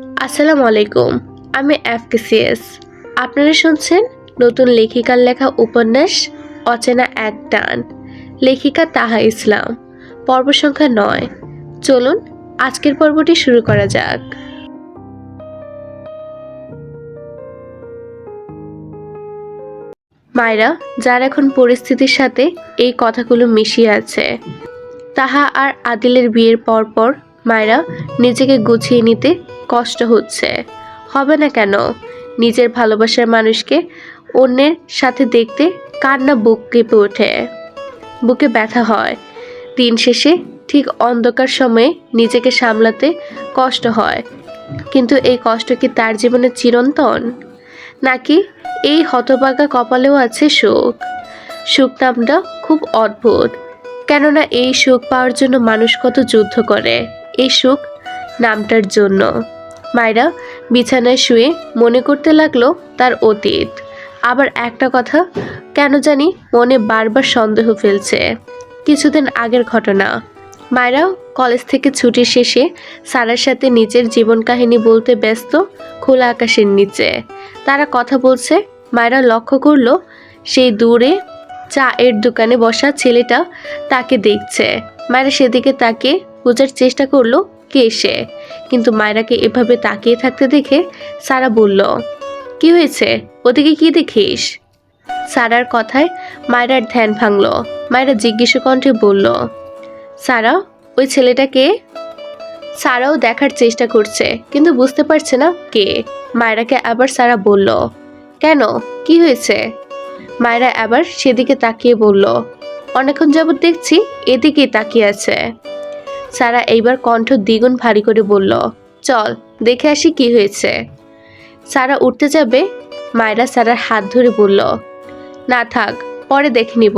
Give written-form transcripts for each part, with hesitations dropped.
আসসালামু আলাইকুম। আমি এফকেসিএস। আপনারা শুনছেন নতুন লেখিকার লেখা উপন্যাস অচেনা এক টান। লেখিকা তাহা ইসলাম। পর্ব সংখ্যা ৯। চলুন আজকের পর্বটি শুরু করা যাক। মায়রা, যার এখন পরিস্থিতির সাথে এই কথাগুলো মিশিয়ে আছে। তাহা আর আদিলের বিয়ের পর মায়রা নিজেকে গুছিয়ে নিতে কষ্ট হচ্ছে। হবে না কেন? নিজের ভালোবাসার মানুষকে অন্যের সাথে দেখতে কার না বুক কেঁপে ওঠে, বুকে ব্যথা হয়। দিন শেষে ঠিক অন্ধকার সময়ে নিজেকে সামলাতে কষ্ট হয়, কিন্তু এই কষ্ট কি তার জীবনে চিরন্তন, নাকি এই হতভাগা কপালেও আছে সুখ? সুখ নামটা খুব অদ্ভুত, কেননা এই সুখ পাওয়ার জন্য মানুষ কত যুদ্ধ করে এই সুখ নামটার জন্য। মায়রা বিছানায় শুয়ে মনে করতে লাগলো তার অতীত। আবার একটা কথা কেন জানি মনে বারবার সন্দেহ ফেলছে। কিছুদিন আগের ঘটনা। মায়রা কলেজ থেকে ছুটির শেষে সারার সাথে নিজের জীবন কাহিনী বলতে ব্যস্ত খোলা আকাশের নিচে। তারা কথা বলছে। মায়রা লক্ষ্য করলো সেই দূরে চা এর দোকানে বসা ছেলেটা তাকে দেখছে। মায়রা সেদিকে তাকিয়ে বোঝার চেষ্টা করলো কে সে, কিন্তু মায়রাকে এভাবে তাকিয়ে থাকতে দেখে সারা বলল, কি হয়েছে, ওদিকে কি দেখিস? সারার কথায় মায়রার ধ্যান ভাঙল। মায়রা জিজ্ঞাসা কণ্ঠে বলল, সারা, ওই ছেলেটা কে? সারাও দেখার চেষ্টা করছে কিন্তু বুঝতে পারছে না কে। মায়রাকে আবার সারা বলল, কেন, কি হয়েছে? মায়রা আবার সেদিকে তাকিয়ে বলল, অনেকক্ষণ যাবত দেখছি এদিকেই তাকিয়ে আছে। সারা এইবার কণ্ঠ দ্বিগুণ ভারী করে বলল, চল দেখে আসি কি হয়েছে। সারা উঠতে যাবে, মায়রা সারার হাত ধরে বলল, না থাক, পরে দেখে নিব।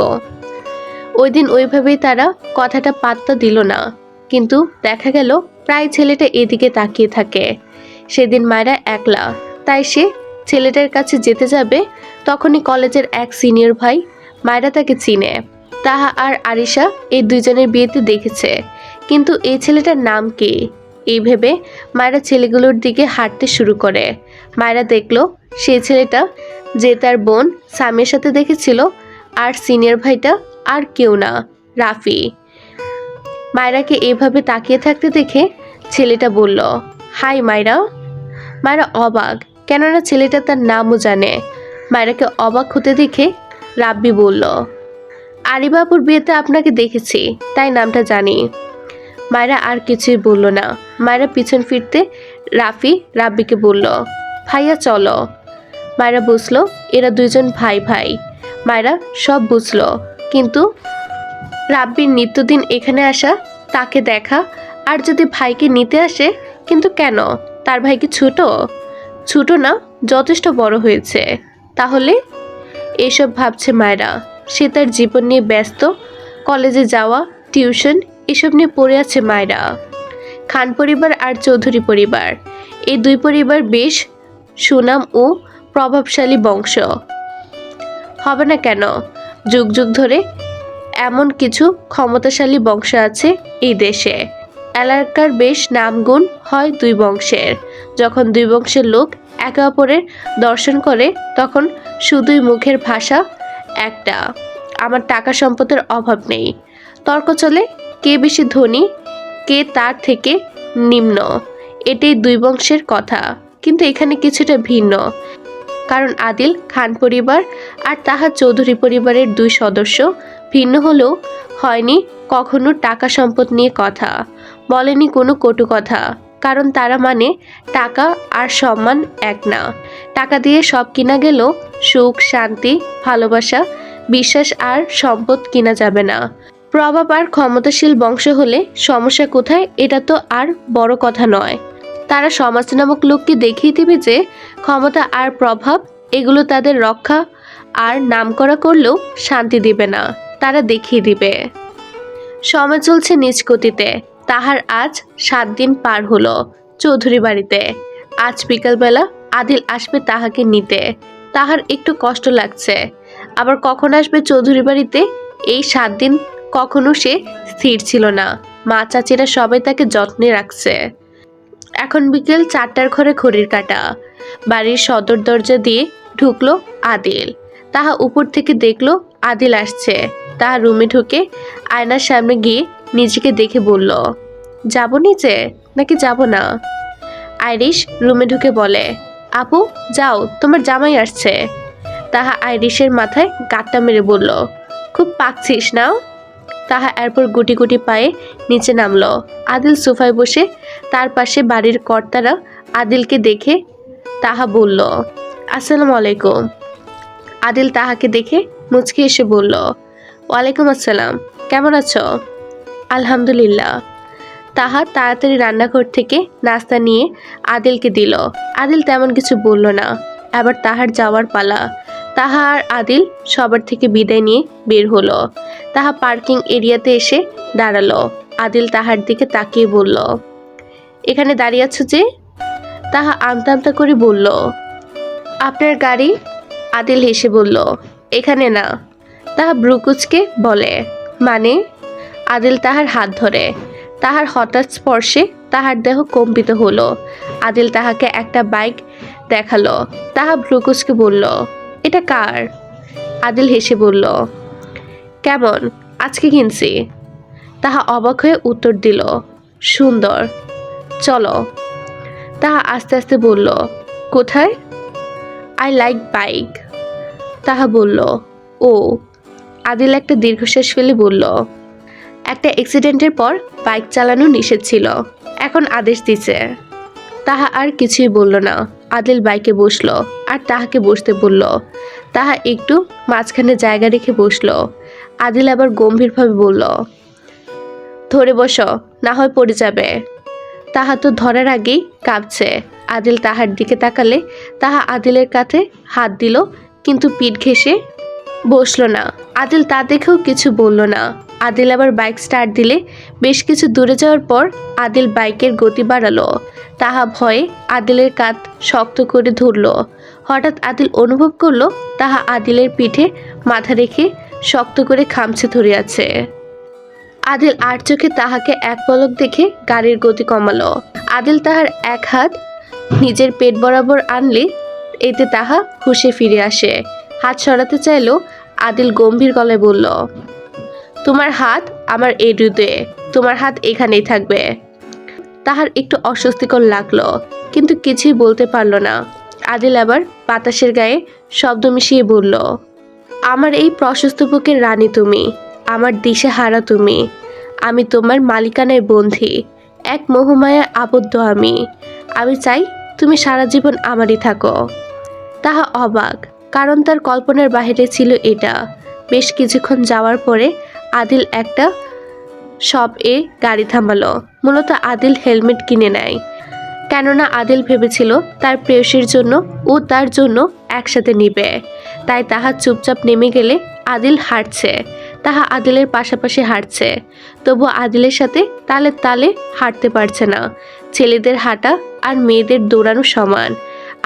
ওই দিন ওইভাবেই তারা কথাটা পাত্তা দিল না, কিন্তু দেখা গেল প্রায় ছেলেটা এদিকে তাকিয়ে থাকে। সেদিন মায়রা একলা, তাই সে ছেলেটার কাছে যেতে যাবে, তখনই কলেজের এক সিনিয়র ভাই, মায়রা তাকে চিনে। তাহা আর আরিশা এই দুইজনের বিয়েতে দেখেছে, কিন্তু এই ছেলেটার নাম কি? এই ভেবে মায়রা ছেলেগুলোর দিকে হাঁটতে শুরু করে। মায়রা দেখলো সেই ছেলেটা যে তার বোন সামিয়ার সাথে দেখেছিল, আর সিনিয়র ভাইটা আর কেউ না, রাফি। মায়রাকে এভাবে তাকিয়ে থাকতে দেখে ছেলেটা বলল, হাই মায়রা। মায়রা অবাক, কেননা ছেলেটা তার নামও জানে। মায়রাকে অবাক হতে দেখে রাব্বি বলল, আরিবাবুর বিয়েতে আপনাকে দেখেছি, তাই নামটা জানি। মায়রা আর কিছুই বলল না। মায়রা পিছন ফিরতে রাব্বিকে বলল, ভাইয়া চলো। মায়রা বুঝলো এরা দুইজন ভাই ভাই। মায়রা সব বুঝলো, কিন্তু রাব্বির নিত্যদিন এখানে আসা, তাকে দেখা, আর যদি ভাইকে নিতে আসে, কিন্তু কেন? তার ভাই কি ছোট? ছোট না, যথেষ্ট বড় হয়েছে। তাহলে এসব ভাবছে মায়রা। সে তার জীবন নিয়ে ব্যস্ত, কলেজে যাওয়া, টিউশন, এসব নিয়ে পড়ে আছে মায়রা। খান পরিবার আর চৌধুরী পরিবার, এই দুই পরিবার বেশ সুনাম ও প্রভাবশালী বংশ। হবে না কেন? যুগ যুগ ধরে এমন কিছু ক্ষমতাশালী বংশ আছে এই দেশে। এলাকার বেশ নামগুণ হয় দুই বংশের। যখন দুই বংশের লোক একে অপরের দর্শন করে, তখন শুধুই মুখের ভাষা একটা, আমার টাকা সম্পদের অভাব নেই। তর্ক চলে কে বেশি ধনী, কে তার থেকে নিম্ন। এটাই দুই বংশের কথা, কিন্তু এখানে কিছুটা ভিন্ন। কারণ আদিল খান পরিবার আর তাহার চৌধুরী পরিবারের দুই সদস্য ভিন্ন হলেও হয়নি কখনো টাকা সম্পদ নিয়ে কথা, বলেনি কোনো কটু কথা। কারণ তারা মানে টাকা আর সম্মান এক না। টাকা দিয়ে সব কিনা গেলেও সুখ, শান্তি, ভালোবাসা, বিশ্বাস আর সম্পদ কিনা যাবে না। প্রভাব আর ক্ষমতাশীল বংশ হলে সমস্যা কোথায়, এটা তো আর বড় কথা নয়। তারা সমাজ নামক লোককে দেখিয়ে দিবে যে ক্ষমতা আর প্রভাব এগুলো তাদের রক্ষা আর নামকরা করলেও শান্তি দিবে না, তারা দেখিয়ে দিবে। সময় চলছে নিজ গতিতে। তাহার আজ 7 দিন পার হলো চৌধুরী বাড়িতে। আজ বিকালবেলা আদিল আসবে তাহাকে নিতে। তাহার একটু কষ্ট লাগছে, আবার কখন আসবে চৌধুরী বাড়িতে এই 7 দিন কখনো সে স্থির ছিল না। মা চাচিরা সবাই তাকে যত্নে রাখছে। এখন বিকেল 4টার ঘরে ঘড়ির কাঁটা। বাড়ির সদর দরজা দিয়ে ঢুকলো আদিল। তাহা উপর থেকে দেখলো আদিল আসছে। তাহা রুমে ঢুকে আয়নার সামনে গিয়ে নিজেকে দেখে বলল, যাব নিচে নাকি যাব না? আইরিশ রুমে ঢুকে বলে, আপু যাও, তোমার জামাই আসছে। তাহা আইরিশের মাথায় গাঁটটা মেরে বলল, খুব পাকছিস না? তাহা এরপর গুটি গুটি পায়ে নিচে নামলো। আদিল সোফায় বসে, তার পাশে বাড়ির কর্তারা। আদিলকে দেখে তাহা বলল, আসসালামু আলাইকুম। আদিল তাহাকে দেখে মুচকি এসে বলল, ওয়ালাইকুম আসসালাম, কেমন আছো? আলহামদুলিল্লাহ। তাহা তাড়াতাড়ি রান্নাঘর থেকে নাস্তা নিয়ে আদিলকে দিল। আদিল তেমন কিছু বলল না। আবার তাহার যাওয়ার পালা। তাহা আর আদিল সবার থেকে বিদায় নিয়ে বের হলো। তাহা পার্কিং এরিয়াতে এসে দাঁড়ালো। আদিল তাহার দিকে তাকিয়ে বলল, এখানে দাঁড়িয়ে আছো যে? তাহা আমতা আমতা করে বলল, আপনার গাড়ি। আদিল হেসে বলল, এখানে না। তাহা ব্রুকুচকে বলে, মানে? আদিল তাহার হাত ধরে। তাহার হঠাৎ স্পর্শে তাহার দেহ কম্পিত হলো। আদিল তাহাকে একটা বাইক দেখালো। তাহা ব্রুকুচকে বলল, এটা কার? আদিল হেসে বলল, কেমন, আজকে কিনছি। তাহা অবাক হয়ে উত্তর দিল, সুন্দর, চলো। তাহা আস্তে আস্তে বলল, কোথায়? I like bike. তাহা বলল, ও। আদিল একটা দীর্ঘশ্বাস ফেলে বলল, একটা অ্যাক্সিডেন্টের পর বাইক চালানো নিষেধ ছিল, এখন আদেশ দিছে। তাহা আর কিছুই বলল না। আদিল বাইকে বসলো আর তাহাকে বসতে বলল। তাহা একটু মাঝখানে জায়গা রেখে বসলো। আদিল আবার গম্ভীরভাবে বলল, ধরে বসো, না হয় পড়ে যাবে। তাহা তো ধরার আগেই কাঁপছে। আদিল তাহার দিকে তাকালে তাহা আদিলের কাঁধে হাত দিল, কিন্তু পিঠ ঘেঁষে বসলো না। আদিল তা দেখেও কিছু বলল না। আদিল আবার বাইক স্টার্ট দিলে বেশ কিছু দূরে যাওয়ার পর আদিল বাইকের গতি বাড়ালো। তাহা ভয়ে আদিলের কাঁধ শক্ত করে ধরল। হঠাৎ আদিল অনুভব করলো তাহা আদিলের পিঠে মাথা রেখে শক্ত করে খামচে ধরে আছে। আদিল আর চোখে তাহাকে এক পলক দেখে গাড়ির গতি কমালো। আদিল তাহার এক হাত নিজের পেট বরাবর আনলে এতে তাহা হুঁশে ফিরে আসে। হাত সরাতে চাইলেও আদিল গম্ভীর গলায় বলল, তোমার হাত আমার এই হৃদয়ে, তোমার হাত এখানেই থাকবে। তাহার একটু অস্বস্তিকর লাগলো, কিন্তু কিছুই বলতে পারল না। আদিল আবার বাতাসের গায়ে শব্দ মিশিয়ে বলল, আমার এই প্রশস্ত বুকের রানী তুমি, আমার দিশে হারা তুমি, আমি তোমার মালিকানায় বন্ধি, এক মোহমায়া আবদ্ধ আমি চাই তুমি সারা জীবন আমারই থাকো। তাহা অবাক, কারণ তার কল্পনার বাহিরে ছিল এটা। বেশ কিছুক্ষণ যাওয়ার পরে আদিল একটা শপে গাড়ি থামালো। মূলত আদিল হেলমেট কিনে নেয়, কেননা আদিল ভেবেছিল তার প্রেয়সীর জন্য ও তার জন্য একসাথে নিবে। তাই তাহা চুপচাপ নেমে গেলে আদিল হাঁটছে। তাহা আদিলের পাশাপাশি হাঁটছে, তবু আদিলের সাথে তালে তালে হাঁটতে পারছে না। ছেলেদের হাঁটা আর মেয়েদের দৌড়ানো সমান।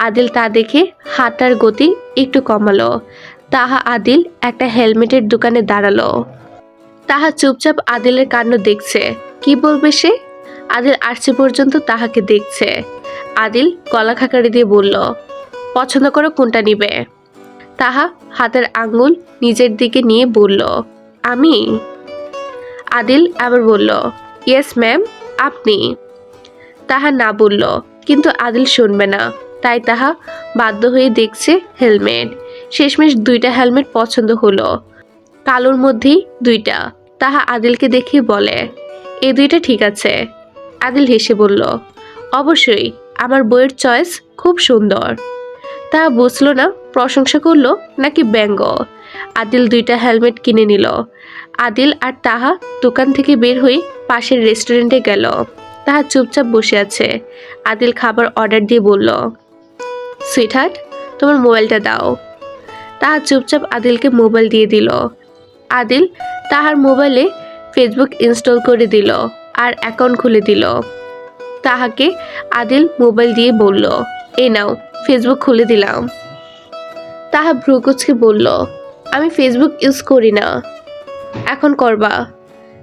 আদিল তা দেখে হাঁটার গতি একটু কমালো। তাহা আদিল একটা হেলমেটের দোকানে দাঁড়ালো। তাহা চুপচাপ আদিলের কাণ্ড দেখছে। কি বলবে সে? আদিল আসছে পর্যন্ত তাহাকে দেখছে। আদিল গলা খাকারি দিয়ে বলল, পছন্দ করো, কোনটা নিবে? তাহা হাতের আঙ্গুল নিজের দিকে নিয়ে বলল, আমি। আদিল আবার বলল, ইয়েস ম্যাম, আপনি। তাহা না বলল, কিন্তু আদিল শুনবে না, তাই তাহা বাধ্য হয়ে দেখছে হেলমেট। শেষমেশ দুইটা হেলমেট পছন্দ হলো, কালোর মধ্যেই দুইটা। তাহা আদিলকে দেখে বলে, এই দুইটা ঠিক আছে। আদিল হেসে বলল, অবশ্যই, আমার বইয়ের চয়েস খুব সুন্দর। তাহা বুঝলো না প্রশংসা করলো নাকি ব্যঙ্গ। আদিল দুইটা হেলমেট কিনে নিল। আদিল আর তাহা দোকান থেকে বের হয়ে পাশের রেস্টুরেন্টে গেল। তাহা চুপচাপ বসে আছে। আদিল খাবার অর্ডার দিয়ে বলল, সুইটহার্ট, তোমার মোবাইলটা দাও। তাহা চুপচাপ আদিলকে মোবাইল দিয়ে দিল। আদিল তাহার মোবাইলে ফেসবুক ইনস্টল করে দিল আর অ্যাকাউন্ট খুলে দিল। তাহাকে আদিল মোবাইল দিয়ে বলল, এই নাও, ফেসবুক খুলে দিলাম। তাহা ভ্রুকুচকে বলল, আমি ফেসবুক ইউজ করি না। এখন করবা?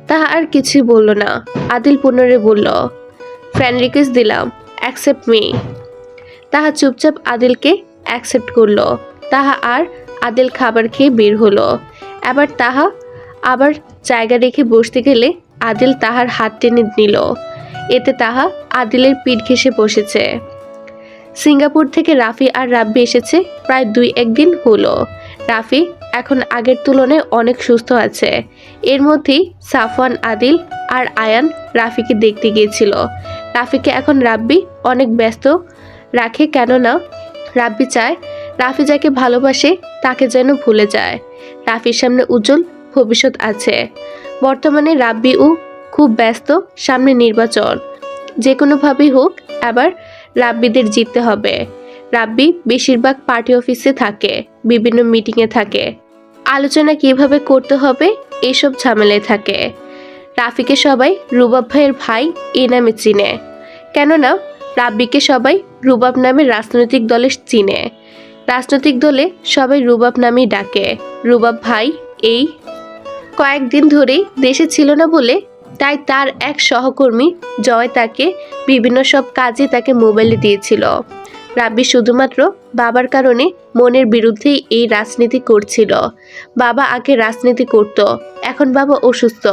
তাহা আর কিছুই বলল না। আদিল পুনরায় বলল, ফ্রেন্ড রিকোয়েস্ট দিলাম, অ্যাকসেপ্ট মি। তাহা চুপচাপ আদিলকে অ্যাকসেপ্ট করলো। তাহা আর আদিল খাবার খেয়ে বের হলো। এবার তাহা আবার জায়গা রেখে বসতে গেলে আদিল তাহার হাত টেনে নিল। এতে তাহা আদিলের পিঠ ঘেঁষে বসেছে। সিঙ্গাপুর থেকে রাফি আর রাব্বি এসেছে প্রায় 2-1 দিন হলো। রাফি এখন আগের তুলনায় অনেক সুস্থ আছে। এর মধ্যেই সাফওয়ান, আদিল আর আয়ান রাফিকে দেখতে গিয়েছিল। রাফিকে এখন রাব্বি অনেক ব্যস্ত রাখে, কেননা রাব্বি চায় রাফি যাকে ভালোবাসে তাকে যেন ভুলে যায়। রাফির সামনে উজ্জ্বল ভবিষ্যৎ আছে। বর্তমানে রাব্বিও খুব ব্যস্ত, সামনে নির্বাচন। যে কোনোভাবেই হোক এবার রাব্বিদের জিততে হবে। রাব্বি বেশিরভাগ পার্টি অফিসে থাকে, বিভিন্ন মিটিংয়ে থাকে, আলোচনা কিভাবে করতে হবে এসব ঝামেলায় থাকে। রাফিকে সবাই রুবাব ভাইয়ের ভাই এই নামে চিনে, কেননা রাব্বিকে সবাই রুবাব নামে রাজনৈতিক দলে চিনে। রাজনৈতিক দলে সবাই রুবাব নামেই ডাকে। রুবাব ভাই এই কয়েকদিন ধরেই দেশে ছিল না বলে তাই তার এক সহকর্মী জয় তাকে বিভিন্ন সব কাজে তাকে মোবাইলে দিয়েছিল। রাব্বি শুধুমাত্র বাবার কারণে মনের বিরুদ্ধেই এই রাজনীতি করছিল। বাবা আগে রাজনীতি করত, এখন বাবা অসুস্থ,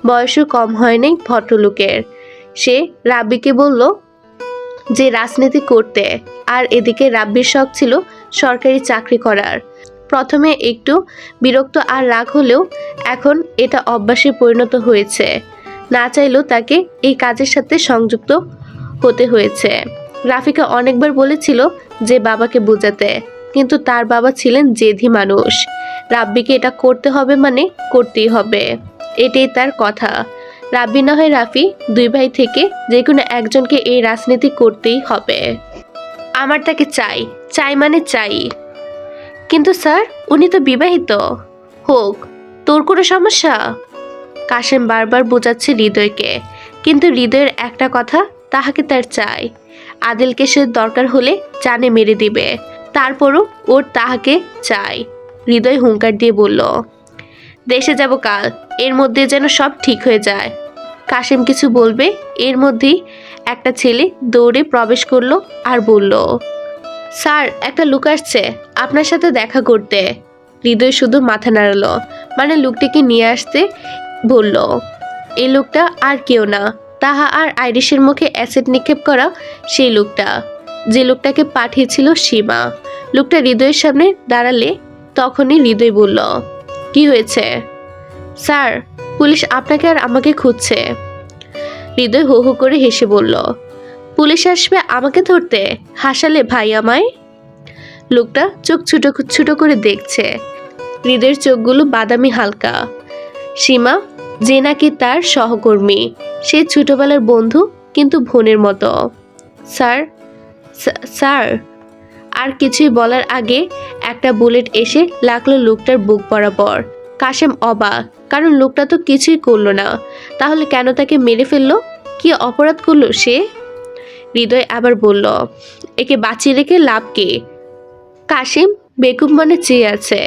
বয়সও কম হয়নি ভদ্রলোকের। সে রাব্বিকে বলল যে রাজনীতি করতে, আর এদিকে রাব্বির শখ ছিল সরকারি চাকরি করার। প্রথমে একটু বিরক্ত আর রাগ হলেও এখন এটা অভ্যাসে পরিণত হয়েছে। না চাইলেও তাকে এই কাজের সাথে সংযুক্ত হতে হয়েছে। রাফিকে অনেকবার বলেছিল যে বাবাকে বোঝাতে, কিন্তু তার বাবা ছিলেন জেদি মানুষ। রাব্বিকে এটা করতে হবে মানে করতেই হবে, এটাই তার কথা। রাব্বি না হয় রাফি, দুই ভাই থেকে যে কোনো একজনকে এই রাজনীতি করতেই হবে। আমার তাকে চাই, চাই মানে চাই। কিন্তু স্যার উনি তো বিবাহিত। হোক, তোর কোনো সমস্যা? কাশেম বারবার বোঝাচ্ছে হৃদয়কে, কিন্তু হৃদয়ের একটা কথা, তাহাকে তার চাই। আদিলকে সে দরকার হলে জানে মেরে দিবে, তারপরও ওর তাহাকে চাই। হৃদয় হুঙ্কার দিয়ে বলল, দেশে যাব কাল, এর মধ্যে যেন সব ঠিক হয়ে যায়। কাশেম কিছু বলবে, এর মধ্যেই একটা ছেলে দৌড়ে প্রবেশ করলো আর বলল, স্যার একটা লোক আসছে আপনার সাথে দেখা করতে। হৃদয় শুধু মাথা নাড়ালো, মানে লোকটিকে নিয়ে আসতে বলল। এই লোকটা আর কেউ না, তাহা আর আইরিশের মুখে অ্যাসিড নিক্ষেপ করা সেই লোকটা, যে লোকটাকে পাঠিয়েছিল সীমা। লোকটা হৃদয়ের সামনে দাঁড়ালে তখনই হৃদয় বলল, কি হয়েছে? স্যার পুলিশ আপনাকে আর আমাকে খুঁজছে। হৃদয় হো হো করে হেসে বলল, পুলিশ আসবে আমাকে ধরতে? হাসালে ভাই আমায়। লোকটা চোখ ছোট ছোট করে দেখছে। হৃদয়ের চোখগুলো বাদামি হালকা। সীমা, যে নাকি তার সহকর্মী, সে ছোটবেলার বন্ধু, কিন্তু বোনের মতো। স্যার স্যার আর কিছুই বলার আগে একটা বুলেট এসে লাগলো লোকটার বুক বরাবর। কাশেম অবাক, কারণ লোকটা তো কিছুই করলো না, তাহলে কেন তাকে মেরে ফেললো? কি অপরাধ করলো সে? হৃদয় আবার বলল, একে বাঁচিয়ে রেখে লাভ কি? কাশেম বেকুব মনে চেয়ে আছে।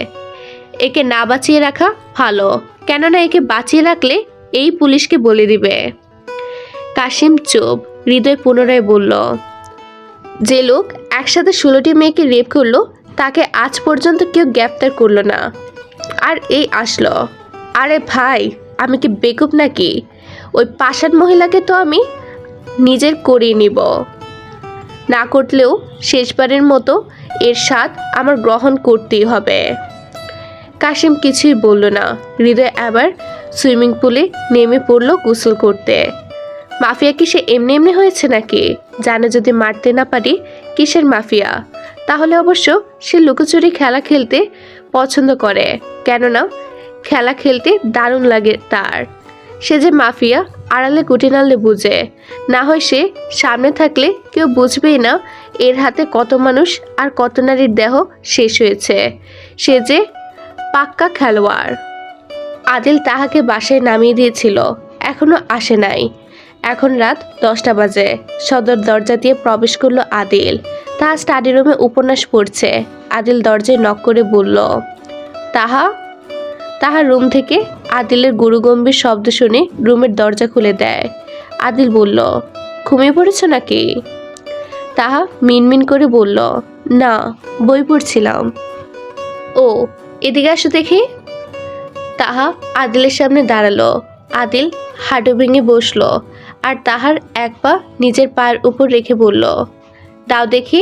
একে না বাঁচিয়ে রাখা ভালো, কেননা একে বাঁচিয়ে রাখলে এই পুলিশকে বলে দিবে। কাশেম চুপ। হৃদয় পুনরায় বলল, যে লোক একসাথে 16টি মেয়েকে রেপ করলো তাকে আজ পর্যন্ত কেউ গ্রেপ্তার করলো না, আর এই আসলো। আরে ভাই, আমি কি বেকুব নাকি? ওই পাষাণ মহিলাকে তো আমি নিজের করিয়ে নিব, না করলেও শেষবারের মতো এর স্বাদ আমার গ্রহণ করতেই হবে। কাশেম কিছুই বলল না। হৃদয় আবার সুইমিং পুলে নেমে পড়ল গোসল করতে। মাফিয়া কি সে এমনি এমনি হয়েছে নাকি? জানে যদি মারতে না পারি কিসের মাফিয়া, তাহলে অবশ্য সে লুকোচুরি খেলা খেলতে পছন্দ করে, কেননা খেলা খেলতে দারুণ লাগে তার। সে যে মাফিয়া আড়ালে গুটি নাড়লে বুঝে, না হয় সে সামনে থাকলে কেউ বুঝবেই না এর হাতে কত মানুষ আর কত নারীর দেহ শেষ হয়েছে। সে যে পাক্কা খেলোয়াড়। আদিল তাহাকে বাসায় নামিয়ে দিয়েছিল, এখনো আসে নাই। এখন রাত 10টা বাজে। সদর দরজা দিয়ে প্রবেশ করলো আদিল। তাহা স্টাডি রুমে উপন্যাস পড়ছে। আদিল দরজায় নক করে বলল, তাহার রুম থেকে আদিলের গুরুগম্ভীর শব্দ শুনে রুমের দরজা খুলে দেয়। আদিল বলল, ঘুমিয়ে পড়েছ নাকি? তাহা মিনমিন করে বলল, না, বই পড়ছিলাম। ও, এদিকে আসো দেখি। তাহা আদিলের সামনে দাঁড়ালো। আদিল হাঁটু ভেঙে বসলো আর তাহার এক পা নিজের পায়ের উপর রেখে বলল, দাও দেখি।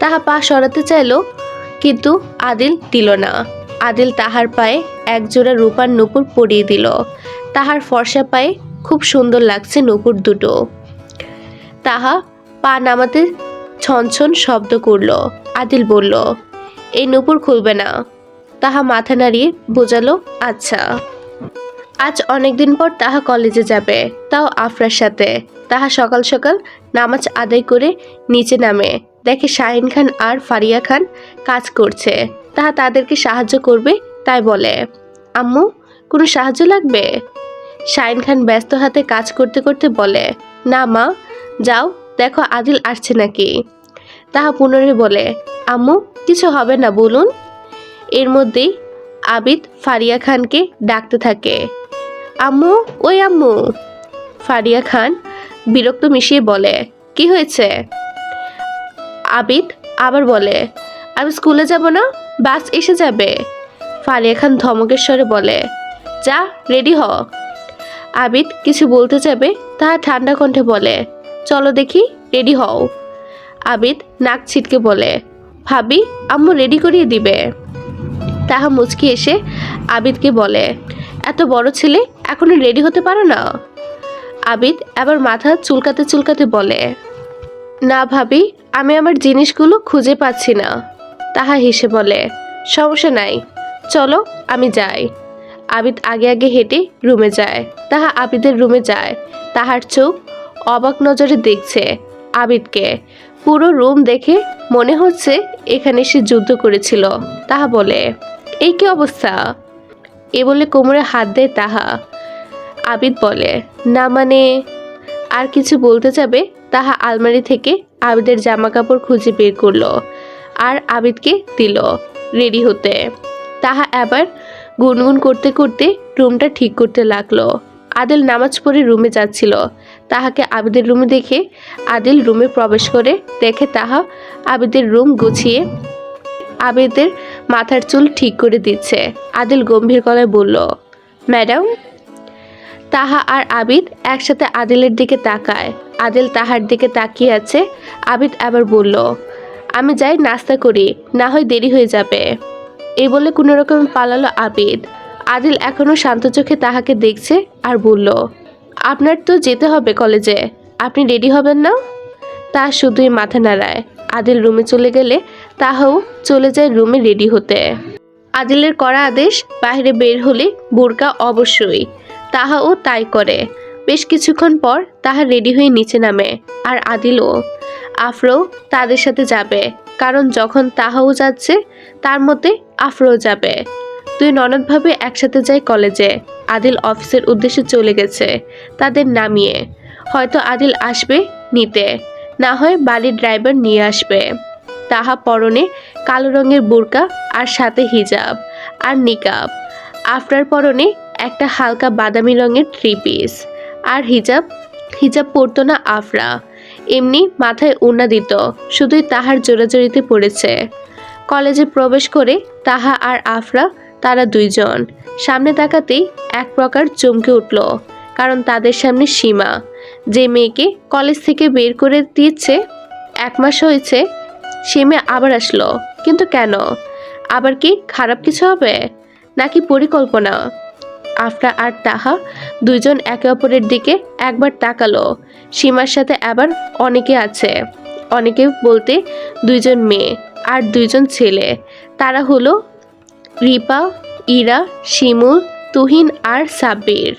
তাহা পা সরাতে চাইল, কিন্তু আদিল দিল না। আদিল তাহার পায়ে একজোড়া রূপার নূপুর পরিয়ে দিল। তাহার ফর্সা পায়ে খুব সুন্দর লাগছে নূপুর দুটো। তাহা পা নামাতে ছনছন শব্দ করল। আদিল বলল, এই নূপুর খুলবে না। তাহা মাথা নাড়িয়ে বোঝালো, আচ্ছা। আজ অনেকদিন পর তাহা কলেজে যাবে, তাও আফরার সাথে। তাহা সকাল সকাল নামাজ আদায় করে নিচে নামে, দেখে শাহিন খান আর ফারিয়া খান কাজ করছে। তাহা তাদেরকে সাহায্য করবে, তাই বলে, আম্মু, কোনো সাহায্য লাগবে? শাহিন খান ব্যস্ত হাতে কাজ করতে করতে বলে, না মা, যাও দেখো আদিল আসছে নাকি। তাহা পুনরায় বলে, আম্মু, কিছু হবে না, বলুন। এর মধ্যেই আবিদ ফারিয়া খানকে ডাকতে থাকে, আম্মু, ওই আম্মু। ফারিয়া খান বিরক্ত মিশিয়ে বলে, কি হয়েছে? আবিদ আবার বলে, আমি স্কুলে যাব না, বাস এসে যাবে। ফারিয়া খান ধমকের স্বরে বলে, যা, রেডি হ। আবিদ কিছু বলতে যাবে, তাহা ঠান্ডা কণ্ঠে বলে, চলো দেখি, রেডি হও। আবিদ নাক ছিটকে বলে, ভাবি, আম্মু রেডি করিয়ে দিবে। তাহা মুচকি এসে আবিদকে বলে, এত বড় ছেলে, এখনো রেডি হতে পারো না? আবিদ আবার মাথা চুলকাতে চুলকাতে বলে, না ভাবি, আমি আমার জিনিসগুলো খুঁজে পাচ্ছি না। তাহা হেসে বলে, সমস্যা নাই, চলো আমি যাই। আবিদ আগে আগে হেঁটে রুমে যায়। তাহা আবিদের রুমে যায়। তাহার চোখ অবাক নজরে দেখছে আবিদকে। পুরো রুম দেখে মনে হচ্ছে এখানে সে যুদ্ধ করেছিল। তাহা বলে, এই কি অবস্থা? এ বলে কোমরে হাত দেয় তাহা। আবিদ বলে, না মানে। আর কিছু বলতে যাবে, তাহা আলমারি থেকে আবিদের জামা কাপড় খুঁজে বের করলো আর আবিদকে দিল রেডি হতে। তাহা আবার গুনগুন করতে করতে রুমটা ঠিক করতে লাগলো। আদিল নামাজ পড়ে রুমে যাচ্ছিল। তাহাকে আবিদের রুমে দেখে আদিল রুমে প্রবেশ করে দেখে তাহা আবিদের রুম গুছিয়ে আবিদের মাথার চুল ঠিক করে দিচ্ছে। আদিল গম্ভীর গলায় বলল, ম্যাডাম। তাহা আর আবিদ একসাথে আদিলের দিকে তাকায়। আদিল তাহার দিকে তাকিয়ে আছে। আবিদ আবার বলল, আমি যাই নাস্তা করি, না হয় দেরি হয়ে যাবে। এই বলে কোনো রকমে পালালো আবিদ। আদিল এখনো শান্ত চোখে তাহাকে দেখছে আর বলল, আপনার তো যেতে হবে কলেজে, আপনি রেডি হবেন না? তা শুধুই মাথা নাড়ায়। আদিল রুমে চলে গেলে তাহাও চলে যায় রুমে রেডি হতে। আদিলের করা আদেশ, বাইরে বের হলে বোরকা অবশ্যই। তাহাও তাই করে। বেশ কিছুক্ষণ পর তাহা রেডি হয়ে নিচে নামে। আর আদিলও, আফরো তাদের সাথে যাবে, কারণ যখন তাহাও যাচ্ছে তার মতে আফরোও যাবে। দুই ননদ ভাবে একসাথে যায় কলেজে। আদিল অফিসের উদ্দেশ্যে চলে গেছে তাদের নামিয়ে। হয়তো আদিল আসবে নিতে, না হয় বাড়ির ড্রাইভার নিয়ে আসবে। তাহা পরনে কালো রঙের বোরকা আর সাথে হিজাব আর নিকাব। আফরার পরনে একটা হালকা বাদামি রঙের থ্রি পিস আর হিজাব পরতো না আফরা, এমনি মাথায় ওড়না দিত, শুধুই তাহার জোরাজোরিতে পড়েছে। কলেজে প্রবেশ করে তাহা আর আফরা, তারা দুইজন সামনে তাকাতেই এক প্রকার চমকে উঠল, কারণ তাদের সামনে সীমা, যে মেয়েকে কলেজ থেকে বের করে দিয়েছে। 1 মাস হয়েছে, সে মেয়ে আবার আসলো, কিন্তু কেন? আবার কি খারাপ কিছু হবে, নাকি পরিকল্পনা? আফরা আর তাহা দুইজন একে অপরের দিকে একবার তাকালো। সীমার সাথে আবার অনেকে আছে। অনেকে বলতে দুইজন মেয়ে আর দুইজন ছেলে। তারা হলো রিপা, ইরা, শিমুল, তুহিন আর সাব্বির।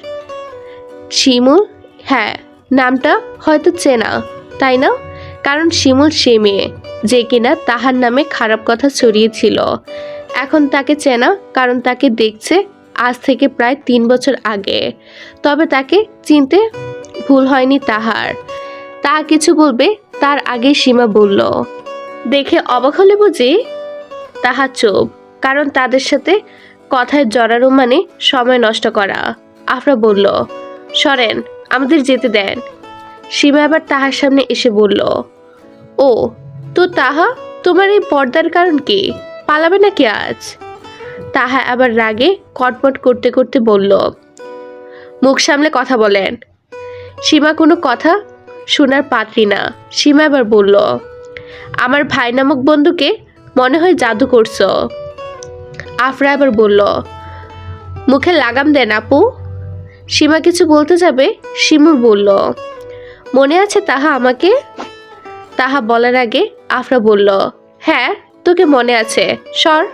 শিমুল, হ্যাঁ, নামটা হয়তো চেনা, তাই না? কারণ শিমুল সে মেয়ে যে কিনা তাহার নামে খারাপ কথা ছড়িয়েছিল। এখন তাকে চেনা, কারণ তাকে দেখছে আজ থেকে প্রায় 3 বছর আগে। তবে তাকে চিনতে ভুল হয়নি তাহার। তাহা কিছু বলবে তার আগে সীমা বলল, দেখে অবাক হলে বুঝি? তাহা চুপ, কারণ তাদের সাথে কথায় জড়ানো মানে সময় নষ্ট করা। আফরা বলল, সরেন, আমাদের যেতে দেন। সীমা আবার তাহার সামনে এসে বলল, ও, তো তাহা, তোমার এই পর্দার কারণ কি? পালাবে নাকি আজ? তাহা আবার রাগে কটমট করতে করতে বলল, মুখ সামলে কথা বলেন। সীমা কোনো কথা শোনার পাত্রী না। সীমা আবার বলল, আমার ভাই নামক বন্ধুকে মনে হয় জাদু করছো। আফরা আবার বলল, মুখে লাগাম দেন আপু। সীমা কিছু বলতে যাবে, শিমুল বলল, মনে আছে তাহা আমাকে? তাহা বলার আগে আফরা বলল, হ্যাঁ তোকে মনে আছে, সর।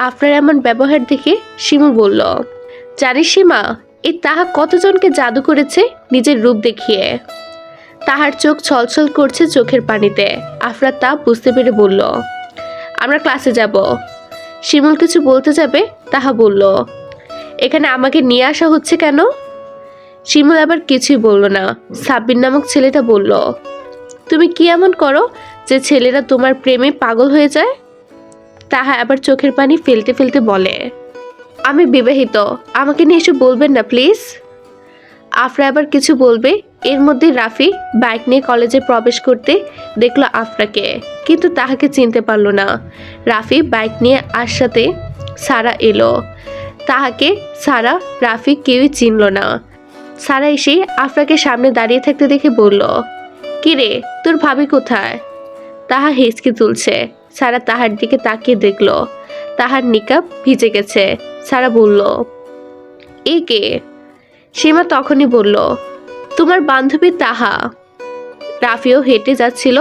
আফরার এমন ব্যবহার দেখে শিমুল বলল, জানিস সীমা, এই তাহা কতজনকে জাদু করেছে নিজের রূপ দেখিয়ে। তাহার চোখ ছলছল করছে চোখের পানিতে। আফরা তা বুঝতে পেরে বলল, আমরা ক্লাসে যাব। শিমুল কিছু বলতে যাবে, তাহা বলল, এখানে আমাকে নিয়ে আসা হচ্ছে কেন? শিমুল আবার কিছুই বলল না। সাব্বির নামক ছেলেটা বলল, তুমি কি এমন করো যে ছেলেরা তোমার প্রেমে পাগল হয়ে যায়? তাহা আবার চোখের পানি ফেলতে ফেলতে বলে, আমি বিবাহিত, আমাকে নিয়ে এসে বলবেন না প্লিজ। আফরা আবার কিছু বলবে, এর মধ্যে রাফি বাইক নিয়ে কলেজে প্রবেশ করতে দেখলো আফরাকে, কিন্তু তাহাকে চিনতে পারলো না। রাফি বাইক নিয়ে সাথে সারা এলো। তাহাকে সারা, রাফি কেউই চিনল না। সারা এসে আফরাকে সামনে দাঁড়িয়ে থাকতে দেখে বলল, কিরে, তোর ভাবি কোথায়? তাহা হেঁচকি তুলছে। সারা তাহার দিকে তাকিয়ে দেখল তাহার নিকাব ভিজে গেছে। সারা বলল, এ কে? সীমা তখনই বলল, তোমার বান্ধবী তাহা। রাফিও হেঁটে যাচ্ছিল।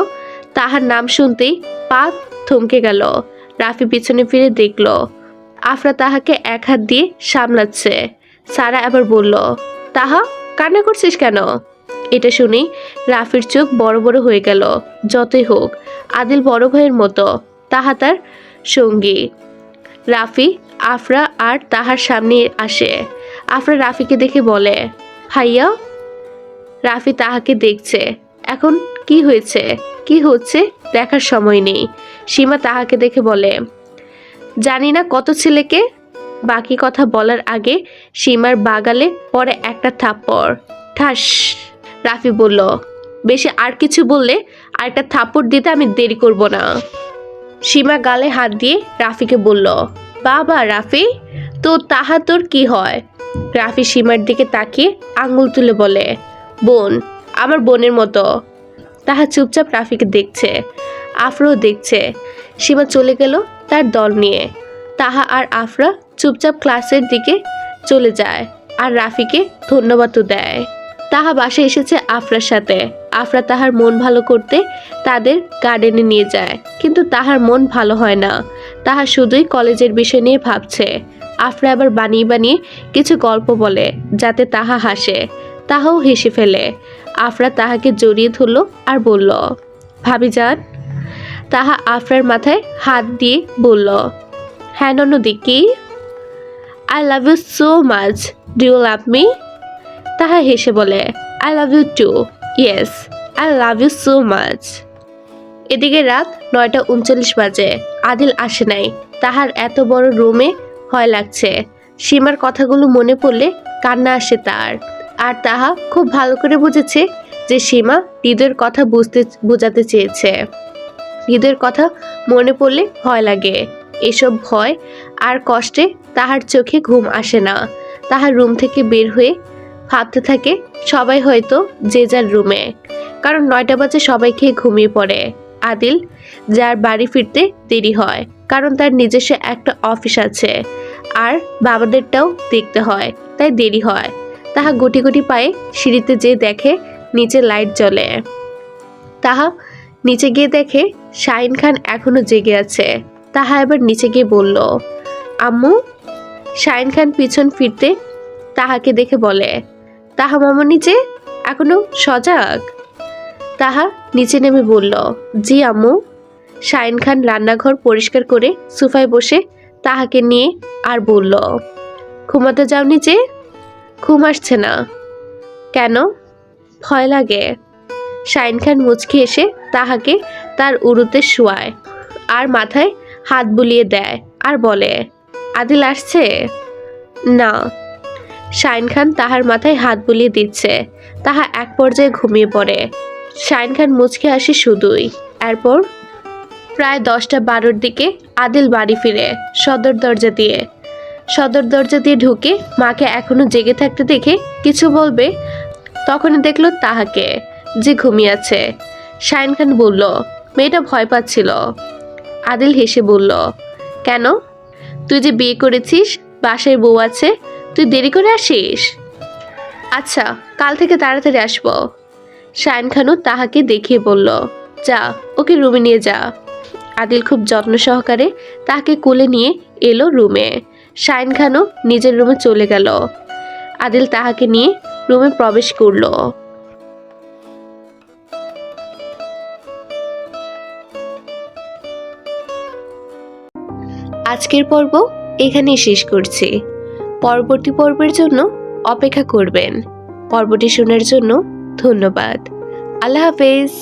তাহার নাম শুনতেই পা থমকে গেল। রাফি পিছনে ফিরে দেখল আফরা তাহাকে এক হাত দিয়ে সামলাচ্ছে। সারা আবার বলল, তাহা, কান্না করছিস কেন? এটা শুনেই রাফির চোখ বড় বড় হয়ে গেল। যতই হোক আদিল বড় ভাইয়ের মতো, তাহা তার সঙ্গী। রাফি আফরা আর তাহার সামনে আসে। আফরা রাফিকে দেখে বলে, ভাইয়া। রাফি তাহাকে দেখছে। এখন কি হয়েছে, কি হচ্ছে দেখার সময় নেই। সীমা তাহাকে দেখে বলে, জানি না কত ছেলেকে। বাকি কথা বলার আগে সীমার বাগালে পরে একটা থাপ্পড়, ঠাস। রাফি বলল, বেশি আর কিছু বললে আরেকটা থাপ্পড় দিতে আমি দেরি করব না। সীমা গালে হাত দিয়ে রাফিকে বলল, বাবা রাফি, তো তাহা তোর কি হয়? রাফি সীমার দিকে তাকিয়ে আঙ্গুল তুলে বলে, বোন, আমার বোনের মতো। তাহা চুপচাপ রাফিকে দেখছে। আফরাও দেখছে। সীমা চলে গেল তার দল নিয়ে। তাহা আর আফরা চুপচাপ ক্লাসের দিকে চলে যায় আর রাফিকে ধন্যবাদও দেয়। তাহা বাসায় এসেছে আফরার সাথে। আফরা তাহার মন ভালো করতে তাদের গার্ডেনে নিয়ে যায়, কিন্তু তাহার মন ভালো হয় না। তাহা শুধুই কলেজের বিষয় নিয়ে ভাবছে। আফরা আবার বানিয়ে বানিয়ে কিছু গল্প বলে যাতে তাহা হাসে। তাহাও হেসে ফেলে। আফরা তাহাকে জড়িয়ে ধরল আর বলল, ভাবি যান। তাহা আফরার মাথায় হাত দিয়ে বলল, হ্যাঁ ননদি, কি? I love you so much, do you love me? Taha হেসে বলে, I love you too, yes, I love you so much. এদিকে রাত 9:39 বাজে। আদিল আসে নাই। তাহার এত বড় রুমে ভয় লাগছে। সীমার কথাগুলো মনে পড়লে কান্না আসে তার। আর তাহা খুব ভালো করে বুঝেছে যে সীমা হৃদয়ের কথা বোঝাতে চেয়েছে। হৃদয়ের কথা মনে পড়লে ভয় লাগে। এসব ভয় আর কষ্টে তাহার চোখে ঘুম আসে না। তাহার রুম থেকে বের হয়ে ভাবতে থাকে সবাই হয়তো যে যার রুমে, কারণ 9টা বাজে সবাই খেয়ে ঘুমিয়ে পড়ে। আদিল যার বাড়ি ফিরতে দেরি হয়, কারণ তার নিজস্ব একটা অফিস আছে আর বাবাদেরটাও দেখতে হয়, তাই দেরি হয়। তাহা গুটি গুটি পায়ে সিঁড়িতে যেয়ে দেখে নিচে লাইট জ্বলে। তাহা নিচে গিয়ে দেখে শাহিন খান এখনো জেগে আছে। তাহা এবার নিচে গিয়ে বলল, আম্মু। শাহিন খান পিছন ফিরতে তাহাকে দেখে বলে, তাহা মামনি যে এখনো সজাগ? তাহা নিচে নেমে বলল, জি আম্মু। শাহিন খান রান্নাঘর পরিষ্কার করে সোফায় বসে তাহাকে নিয়ে আর বলল, ঘুমাতে যাওনি যে? ঘুম আসছে না কেন? ভয় লাগে। শাহিন খান মুচকি এসে তাহাকে তার উরুতে শোয়ায় আর মাথায় হাত বুলিয়ে দেয় আর বলে, আদিল আসছে? না। শাহিন খান তাহার মাথায় হাত বুলিয়ে দিচ্ছে। তাহা এক পর্যায়ে ঘুমিয়ে পড়ে। শাহিন খান মুচকি হাসি শুধুই। এরপর প্রায় 10টা-12র দিকে আদিল বাড়ি ফিরে সদর দরজা দিয়ে ঢুকে মাকে এখনো জেগে থাকতে দেখে কিছু বলবে তখনই দেখলো তাহাকে, যে ঘুমিয়ে আছে। শাহিন খান বলল, মেয়েটা ভয় পাচ্ছিল। আদিল হেসে বলল, কেন? তুই যে বিয়ে করেছিস, বাসায় বউ আছে, তুই দেরি করে আসিস? আচ্ছা, কাল থেকে তাড়াতাড়ি আসবো। শাহিন খানও তাহাকে দেখিয়ে বলল, যা, ওকে রুমে নিয়ে যা। আদিল খুব যত্ন সহকারে তাকে কোলে নিয়ে এলো রুমে। শাহিন খানও নিজের রুমে চলে গেল। আদিল তাহাকে নিয়ে রুমে প্রবেশ করলো। আজকের পর্ব এখানেই শেষ করছি। পরবর্তী পর্বের জন্য অপেক্ষা করবেন। পর্বটি শোনার জন্য ধন্যবাদ। আল্লাহ হাফেজ।